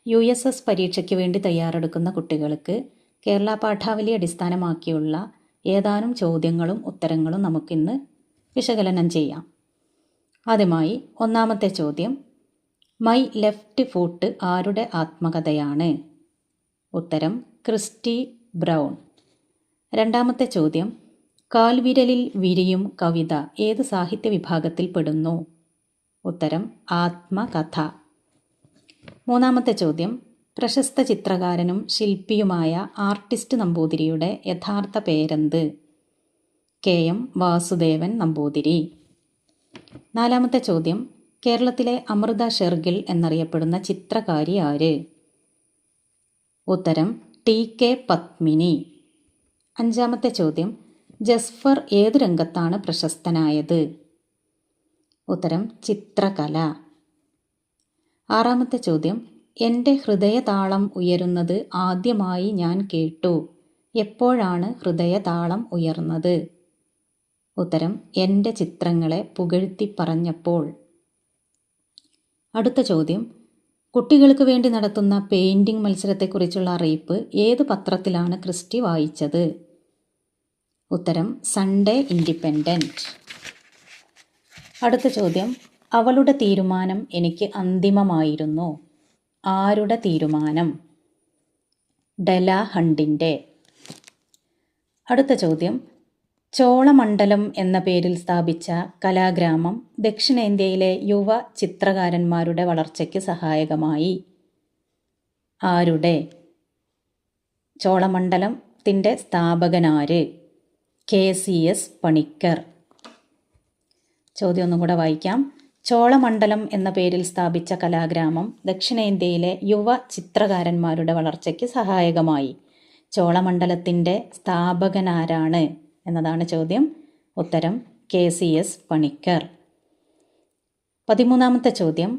USS പരീക്ഷയ്ക്ക് വേണ്ടി തയ്യാറെടുക്കുന്ന കുട്ടികൾക്ക് കേരള പാഠാവലി അടിസ്ഥാനമാക്കിയുള്ള ഏതാനും ചോദ്യങ്ങളും ഉത്തരങ്ങളും നമുക്കിന്ന് വിശകലനം ചെയ്യാം. ആദ്യമായി ഒന്നാമത്തെ ചോദ്യം, മൈ ലെഫ്റ്റ് ഫുട്ട് ആരുടെ ആത്മകഥയാണ്? ഉത്തരം ക്രിസ്റ്റി ബ്രൗൺ. രണ്ടാമത്തെ ചോദ്യം, കാൽവിരലിൽ വിരിയും കവിത ഏത് സാഹിത്യ വിഭാഗത്തിൽ പെടുന്നു? ഉത്തരം ആത്മകഥ. മൂന്നാമത്തെ ചോദ്യം, പ്രശസ്ത ചിത്രകാരനും ശില്പിയുമായ ആർട്ടിസ്റ്റ് നമ്പൂതിരിയുടെ യഥാർത്ഥ പേരെന്ത്? KM വാസുദേവൻ നമ്പൂതിരി. നാലാമത്തെ ചോദ്യം, കേരളത്തിലെ അമൃത ഷെർഗിൽ എന്നറിയപ്പെടുന്ന ചിത്രകാരി ആര്? ഉത്തരം TK പത്മിനി. അഞ്ചാമത്തെ ചോദ്യം, ജസ്ഫർ ഏതു രംഗത്താണ് പ്രശസ്തനായത്? ഉത്തരം ചിത്രകല. ആറാമത്തെ ചോദ്യം, എൻ്റെ ഹൃദയതാളം ഉയരുന്നത് ആദ്യമായി ഞാൻ കേട്ടു. എപ്പോഴാണ് ഹൃദയതാളം ഉയർന്നത്? ഉത്തരം എൻ്റെ ചിത്രങ്ങളെ പുകഴ്ത്തി പറഞ്ഞപ്പോൾ. അടുത്ത ചോദ്യം, കുട്ടികൾക്ക് വേണ്ടി നടത്തുന്ന പെയിൻറിംഗ് മത്സരത്തെക്കുറിച്ചുള്ള അറിയിപ്പ് ഏത് പത്രത്തിലാണ് ക്രിസ്റ്റി വായിച്ചത്? ഉത്തരം സൺഡേ ഇൻഡിപെൻഡൻറ്റ്. അടുത്ത ചോദ്യം, അവളുടെ തീരുമാനം എനിക്ക് അന്തിമമായിരുന്നു. ആരുടെ തീരുമാനം? ഡെല ഹണ്ടിൻ്റെ. അടുത്ത ചോദ്യം, ചോളമണ്ഡലം എന്ന പേരിൽ സ്ഥാപിച്ച കലാഗ്രാമം ദക്ഷിണേന്ത്യയിലെ യുവ ചിത്രകാരന്മാരുടെ വളർച്ചയ്ക്ക് സഹായകമായി. ആരുടെ? ചോളമണ്ഡലത്തിൻ്റെ സ്ഥാപകനാര്? KCS പണിക്കർ. ചോദ്യം ഒന്നും കൂടെ വായിക്കാം. ചോളമണ്ഡലം എന്ന പേരിൽ സ്ഥാപിച്ച കലാഗ്രാമം ദക്ഷിണേന്ത്യയിലെ യുവ ചിത്രകാരന്മാരുടെ വളർച്ചയ്ക്ക് സഹായകമായി. ചോളമണ്ഡലത്തിൻ്റെ സ്ഥാപകനാരാണ് എന്നതാണ് ചോദ്യം. ഉത്തരം KCS പണിക്കർ. 13ാമത്തെ ചോദ്യം,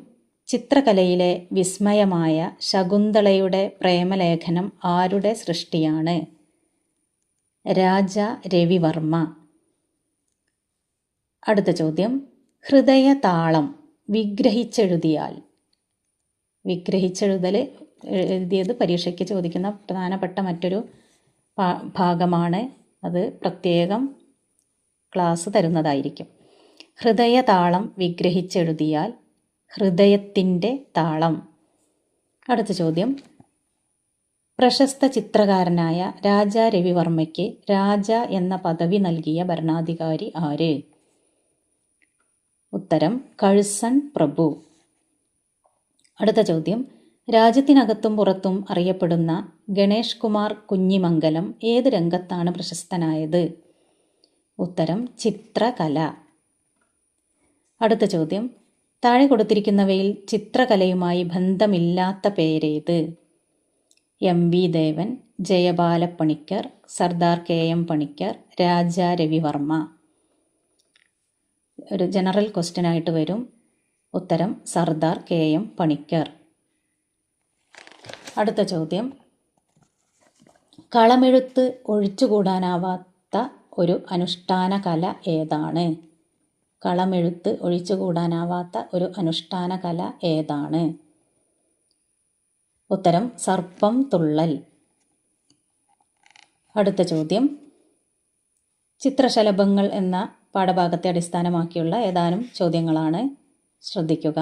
ചിത്രകലയിലെ വിസ്മയമായ ശകുന്തളയുടെ പ്രേമലേഖനം ആരുടെ സൃഷ്ടിയാണ്? രാജ രവിവർമ്മ. അടുത്ത ചോദ്യം, ഹൃദയതാളം വിഗ്രഹിച്ചെഴുതിയാൽ. വിഗ്രഹിച്ചെഴുതൽ എഴുതിയത് പരീക്ഷയ്ക്ക് ചോദിക്കുന്ന പ്രധാനപ്പെട്ട മറ്റൊരു ഭാഗമാണ്. അത് പ്രത്യേകം ക്ലാസ് തരുന്നതായിരിക്കും. ഹൃദയതാളം വിഗ്രഹിച്ചെഴുതിയാൽ ഹൃദയത്തിൻ്റെ താളം. അടുത്ത ചോദ്യം, പ്രശസ്ത ചിത്രകാരനായ രാജ രവിവർമ്മയ്ക്ക് രാജ എന്ന പദവി നൽകിയ ഭരണാധികാരി ആര്? ഉത്തരം കഴ്സൺ പ്രഭു. അടുത്ത ചോദ്യം, രാജ്യത്തിനകത്തും പുറത്തും അറിയപ്പെടുന്ന ഗണേഷ് കുമാർ കുഞ്ഞിമംഗലം ഏത് രംഗത്താണ് പ്രശസ്തനായത്? ഉത്തരം ചിത്രകല. അടുത്ത ചോദ്യം, താഴെ കൊടുത്തിരിക്കുന്നവയിൽ ചിത്രകലയുമായി ബന്ധമില്ലാത്ത പേരേത്? MV ദേവൻ, ജയബാലപ്പണിക്കർ, സർദാർ KM പണിക്കർ, രാജ രവിവർമ്മ. ഒരു ജനറൽ ക്വസ്റ്റ്യൻ ആയിട്ട് വരും. ഉത്തരം സർദാർ KM പണിക്കർ. അടുത്ത ചോദ്യം, കളമെഴുത്ത് ഒഴിച്ചുകൂടാനാവാത്ത ഒരു അനുഷ്ഠാന കല ഏതാണ്? കളമെഴുത്ത് ഒഴിച്ചുകൂടാനാവാത്ത ഒരു അനുഷ്ഠാന കല ഏതാണ്? ഉത്തരം സർപ്പം തുള്ളൽ. അടുത്ത ചോദ്യം, ചിത്രശലഭങ്ങൾ എന്ന പാഠഭാഗത്തെ അടിസ്ഥാനമാക്കിയുള്ള ഏതാനും ചോദ്യങ്ങളാണ്. ശ്രദ്ധിക്കുക.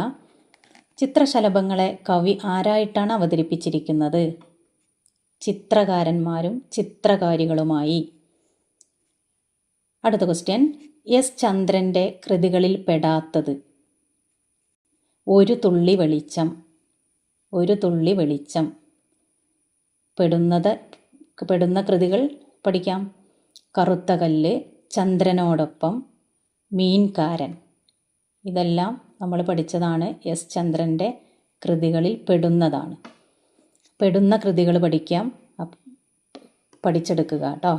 ചിത്രശലഭങ്ങളെ കവി ആരായിട്ടാണ് അവതരിപ്പിച്ചിരിക്കുന്നത്? ചിത്രകാരന്മാരും ചിത്രകാരികളുമായി. അടുത്ത ക്വസ്റ്റ്യൻ, S ചന്ദ്രൻ്റെ കൃതികളിൽ പെടാത്തത്? ഒരു തുള്ളി വെളിച്ചം. ഒരു തുള്ളി വെളിച്ചം. പെടുന്ന കൃതികൾ പഠിക്കാം. കറുത്ത കല്ല്, ചന്ദ്രനോടൊപ്പം, മീൻകാരൻ. ഇതെല്ലാം നമ്മൾ പഠിച്ചതാണ്. S ചന്ദ്രൻ്റെ കൃതികളിൽ പെടുന്നതാണ്. പെടുന്ന കൃതികൾ പഠിച്ചെടുക്കുക കേട്ടോ.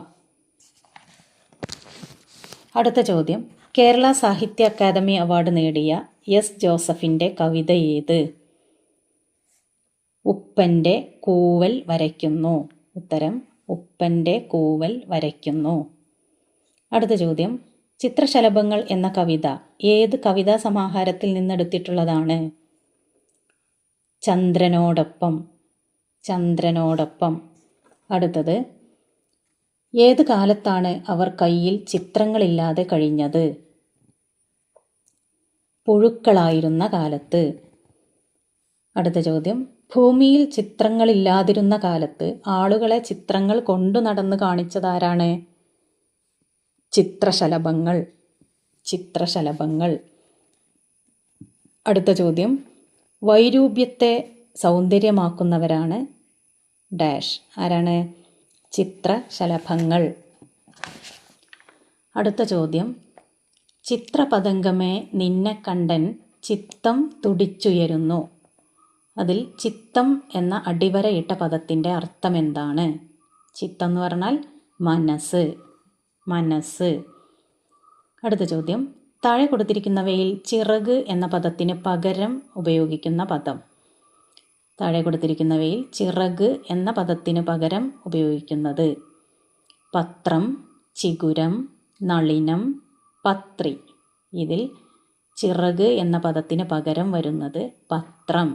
അടുത്ത ചോദ്യം, കേരള സാഹിത്യ അക്കാദമി അവാർഡ് നേടിയ S ജോസഫിൻ്റെ കവിത ഏത്? ഉപ്പൻ്റെ കൂവൽ വരയ്ക്കുന്നു. ഉത്തരം ഉപ്പൻ്റെ കൂവൽ വരയ്ക്കുന്നു. അടുത്ത ചോദ്യം, ചിത്രശലഭങ്ങൾ എന്ന കവിത ഏത് കവിതാ സമാഹാരത്തിൽ നിന്നെടുത്തിട്ടുള്ളതാണ്? ചന്ദ്രനോടൊപ്പം. ചന്ദ്രനോടൊപ്പം. അടുത്തത്, ഏത് കാലത്താണ് അവർ കയ്യിൽ ചിത്രങ്ങളില്ലാതെ കഴിഞ്ഞത്? പുഴുക്കളായിരുന്ന കാലത്ത്. അടുത്ത ചോദ്യം, ഭൂമിയിൽ ചിത്രങ്ങളില്ലാതിരുന്ന കാലത്ത് ആളുകളെ ചിത്രങ്ങൾ കൊണ്ടു നടന്ന് കാണിച്ചതാരാണ്? ചിത്രശലഭങ്ങൾ. ചിത്രശലഭങ്ങൾ. അടുത്ത ചോദ്യം, വൈരൂപ്യത്തെ സൗന്ദര്യമാക്കുന്നവരാണ് ഡാഷ്. ആരാണ്? ചിത്രശലഭങ്ങൾ. അടുത്ത ചോദ്യം, ചിത്രപതംഗമേ നിന്നെ കണ്ടൻ ചിത്തം തുടിച്ചുയരുന്നു. അതിൽ ചിത്തം എന്ന അടിവരയിട്ട പദത്തിൻ്റെ അർത്ഥം എന്താണ്? ചിത്തം എന്ന് പറഞ്ഞാൽ മനസ്സ്. മനസ്സ്. അടുത്ത ചോദ്യം, താഴെ കൊടുത്തിരിക്കുന്നവയിൽ ചിറക് എന്ന പദത്തിന് പകരം ഉപയോഗിക്കുന്ന പദം. താഴെ കൊടുത്തിരിക്കുന്നവയിൽ ചിറക് എന്ന പദത്തിന് പകരം ഉപയോഗിക്കുന്നത്: പത്രം, ചിഗുരം, നളിനം, പത്രി. ഇതിൽ ചിറക് എന്ന പദത്തിന് പകരം വരുന്നത് പത്രം.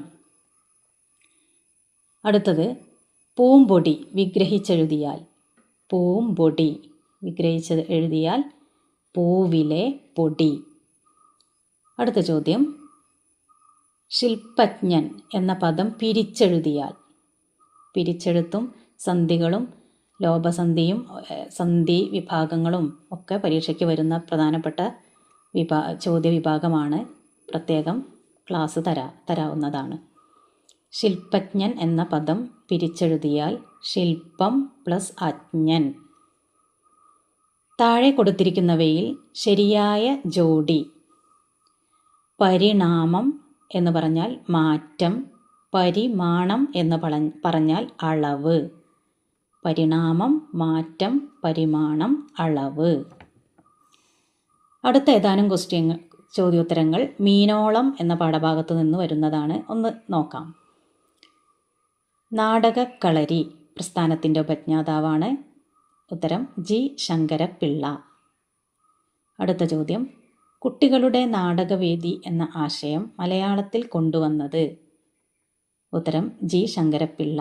അടുത്തത്, പൂമ്പൊടി വിഗ്രഹിച്ചെഴുതിയാൽ. പൂമ്പൊടി വിഗ്രഹിച്ച് എഴുതിയാൽ പൂവിലെ പൊടി. അടുത്ത ചോദ്യം, ശില്പജ്ഞൻ എന്ന പദം പിരിച്ചെഴുതിയാൽ. പിരിച്ചെഴുത്തും സന്ധികളും ലോപസന്ധിയും സന്ധി വിഭാഗങ്ങളും ഒക്കെ പരീക്ഷയ്ക്ക് വരുന്ന പ്രധാനപ്പെട്ട ചോദ്യവിഭാഗമാണ്. പ്രത്യേകം ക്ലാസ് തരാവുന്നതാണ്. ശില്പജ്ഞൻ എന്ന പദം പിരിച്ചെഴുതിയാൽ ശില്പം പ്ലസ് അജ്ഞൻ. താഴെ കൊടുത്തിരിക്കുന്നവയിൽ ശരിയായ ജോഡി. പരിണാമം എന്ന് പറഞ്ഞാൽ മാറ്റം, പരിമാണം എന്ന് പറഞ്ഞാൽ അളവ്. പരിണാമം, മാറ്റം, പരിമാണം, അളവ്. അടുത്ത ഏതാനും ചോദ്യോത്തരങ്ങൾ മീനോളം എന്ന പാഠഭാഗത്തു നിന്ന് വരുന്നതാണ്. ഒന്ന് നോക്കാം. നാടകക്കളരി പ്രസ്ഥാനത്തിൻ്റെ ഉപജ്ഞാതാവാണ്. ഉത്തരം ജി ശങ്കരപ്പിള്ള. അടുത്ത ചോദ്യം, കുട്ടികളുടെ നാടകവേദി എന്ന ആശയം മലയാളത്തിൽ കൊണ്ടുവന്നത്. ഉത്തരം ജി ശങ്കരപ്പിള്ള.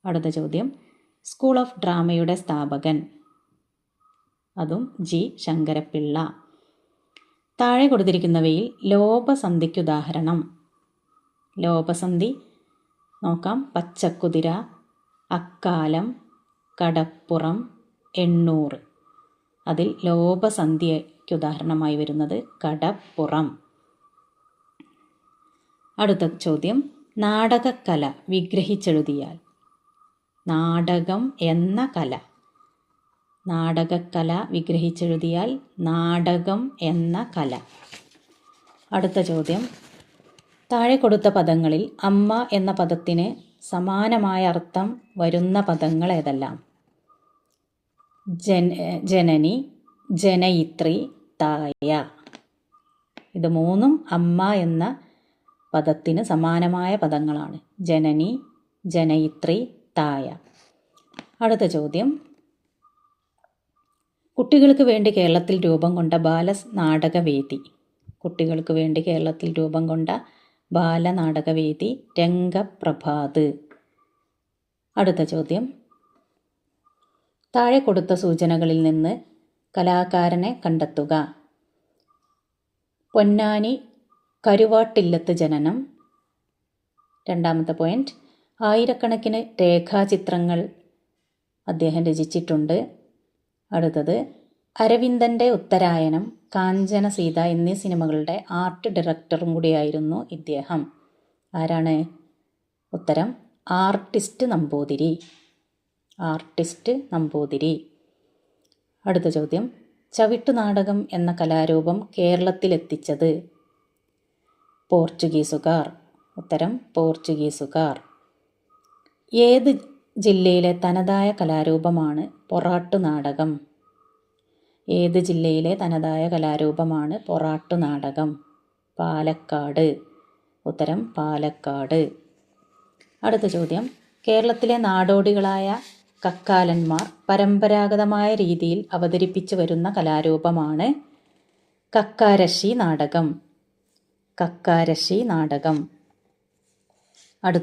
അടുത്ത ചോദ്യം, സ്കൂൾ ഓഫ് ഡ്രാമയുടെ സ്ഥാപകൻ. അതും ജി ശങ്കരപ്പിള്ള. താഴെ കൊടുത്തിരിക്കുന്നവയിൽ ലോപസന്ധിക്കുദാഹരണം. ലോപസന്ധി നോക്കാം. പച്ചക്കുതിര, അക്കാലം, കടപ്പുറം, 800. അതിൽ ലോപസന്ധിക്കുദാഹരണമായി വരുന്നത് കടപ്പുറം. അടുത്ത ചോദ്യം, നാടകക്കല വിഗ്രഹിച്ചെഴുതിയാൽ. നാടകം എന്ന കല. നാടകക്കല വിഗ്രഹിച്ചെഴുതിയാൽ നാടകം എന്ന കല. അടുത്ത ചോദ്യം, താഴെ കൊടുത്ത പദങ്ങളിൽ അമ്മ എന്ന പദത്തിന് സമാനമായ അർത്ഥം വരുന്ന പദങ്ങൾ ഏതെല്ലാം? ജനനി, ജനയിത്രി, തായ. ഇത് മൂന്നും അമ്മ എന്ന പദത്തിന് സമാനമായ പദങ്ങളാണ്. ജനനി, ജനയിത്രി, തായ. അടുത്ത ചോദ്യം, കുട്ടികൾക്ക് വേണ്ടി കേരളത്തിൽ രൂപം കൊണ്ട ബാലനാടകവേദി. കുട്ടികൾക്ക് വേണ്ടി കേരളത്തിൽ രൂപം കൊണ്ട ബാലനാടകവേദി രംഗപ്രഭാത്. അടുത്ത ചോദ്യം, താഴെ കൊടുത്ത സൂചനകളിൽ നിന്ന് കലാകാരനെ കണ്ടെത്തുക. പൊന്നാനി കരുവാട്ടില്ലത്ത് ജനനം. രണ്ടാമത്തെ പോയിന്റ്, ആയിരക്കണക്കിന് രേഖാചിത്രങ്ങൾ അദ്ദേഹം രചിച്ചിട്ടുണ്ട്. അടുത്തത്, അരവിന്ദൻ്റെ ഉത്തരായനം, കാഞ്ചന സീത എന്നീ സിനിമകളുടെ ആർട്ട് ഡയറക്ടറും കൂടിയായിരുന്നു ഇദ്ദേഹം. ആരാണ്? ഉത്തരം ആർട്ടിസ്റ്റ് നമ്പൂതിരി. ആർട്ടിസ്റ്റ് നമ്പൂതിരി. അടുത്ത ചോദ്യം, ചവിട്ടുനാടകം എന്ന കലാരൂപം കേരളത്തിലെത്തിച്ചത്. പോർച്ചുഗീസുകാർ. ഉത്തരം പോർച്ചുഗീസുകാർ. ഏത് ജില്ലയിലെ തനതായ കലാരൂപമാണ് പൊറാട്ടുനാടകം? ഏത് ജില്ലയിലെ തനതായ കലാരൂപമാണ് പൊറാട്ടുനാടകം? പാലക്കാട്. ഉത്തരം പാലക്കാട്. അടുത്ത ചോദ്യം, കേരളത്തിലെ നാടോടികളായ കക്കാലന്മാർ പരമ്പരാഗതമായ രീതിയിൽ അവതരിപ്പിച്ചു വരുന്ന കലാരൂപമാണ് കക്കാരശ്ശി നാടകം. കക്കാരശ്ശി നാടകം. അടുത്ത